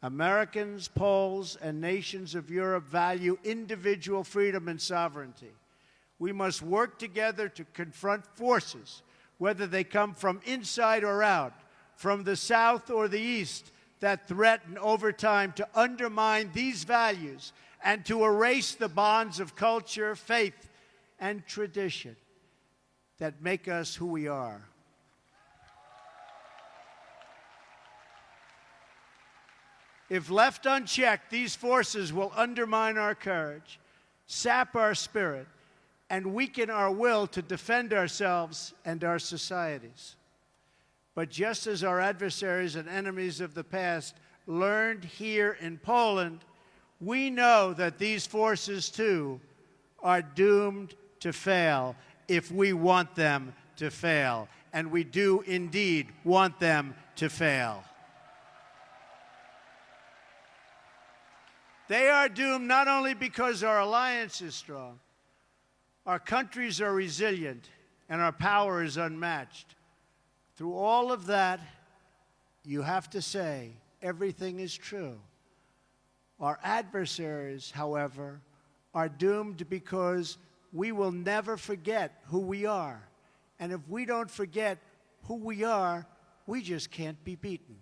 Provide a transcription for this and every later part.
Americans, Poles, and nations of Europe value individual freedom and sovereignty. We must work together to confront forces, whether they come from inside or out, from the South or the East, that threaten over time to undermine these values and to erase the bonds of culture, faith, and tradition that make us who we are. If left unchecked, these forces will undermine our courage, sap our spirit, and weaken our will to defend ourselves and our societies. But just as our adversaries and enemies of the past learned here in Poland, we know that these forces, too, are doomed to fail if we want them to fail. And we do indeed want them to fail. They are doomed not only because our alliance is strong, our countries are resilient, and our power is unmatched. Through all of that, you have to say everything is true. Our adversaries, however, are doomed because we will never forget who we are. And if we don't forget who we are, we just can't be beaten.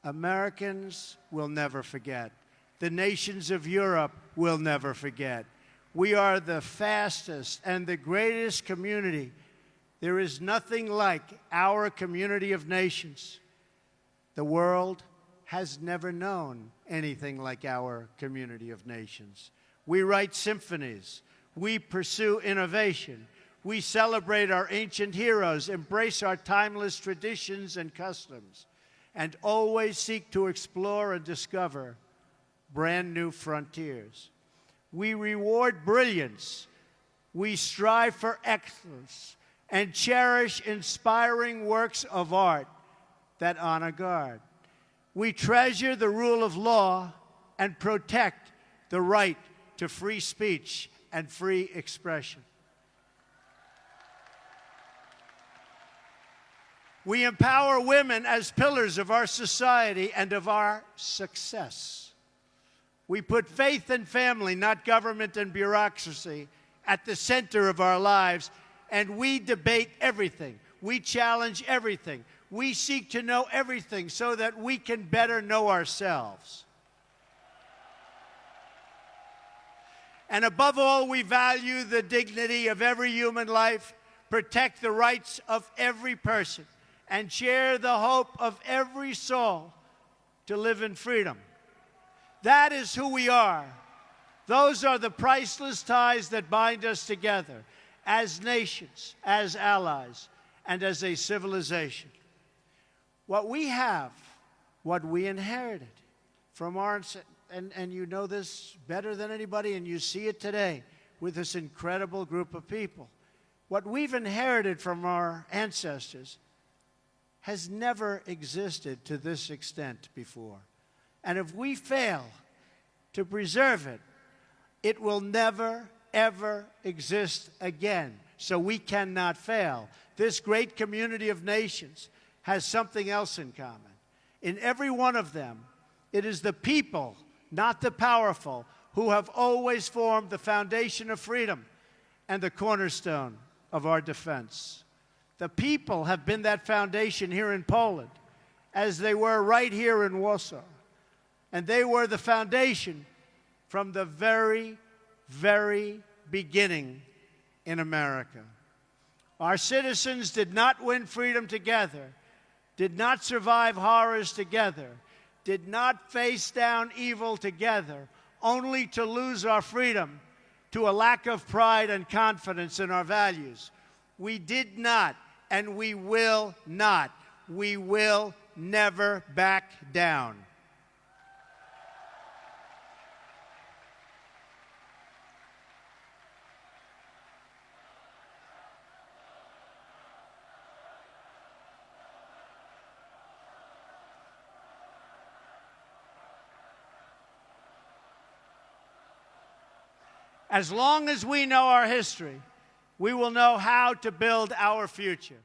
Americans will never forget. The nations of Europe will never forget. We are the fastest and the greatest community. There is nothing like our community of nations. The world has never known anything like our community of nations. We write symphonies. We pursue innovation. We celebrate our ancient heroes, embrace our timeless traditions and customs, and always seek to explore and discover brand new frontiers. We reward brilliance. We strive for excellence and cherish inspiring works of art that honor God. We treasure the rule of law and protect the right to free speech and free expression. We empower women as pillars of our society and of our success. We put faith and family, not government and bureaucracy, at the center of our lives, and we debate everything. We challenge everything. We seek to know everything so that we can better know ourselves. And above all, we value the dignity of every human life, protect the rights of every person, and share the hope of every soul to live in freedom. That is who we are. Those are the priceless ties that bind us together as nations, as allies, and as a civilization. What we have, what we inherited from our, and you know this better than anybody, and you see it today with this incredible group of people. What we've inherited from our ancestors has never existed to this extent before. And if we fail to preserve it, it will never, ever exist again. So we cannot fail. This great community of nations has something else in common. In every one of them, it is the people, not the powerful, who have always formed the foundation of freedom and the cornerstone of our defense. The people have been that foundation here in Poland, as they were right here in Warsaw. And they were the foundation from the very, very beginning in America. Our citizens did not win freedom together, did not survive horrors together, did not face down evil together, only to lose our freedom to a lack of pride and confidence in our values. We did not, and we will not. We will never back down. As long as we know our history, we will know how to build our future.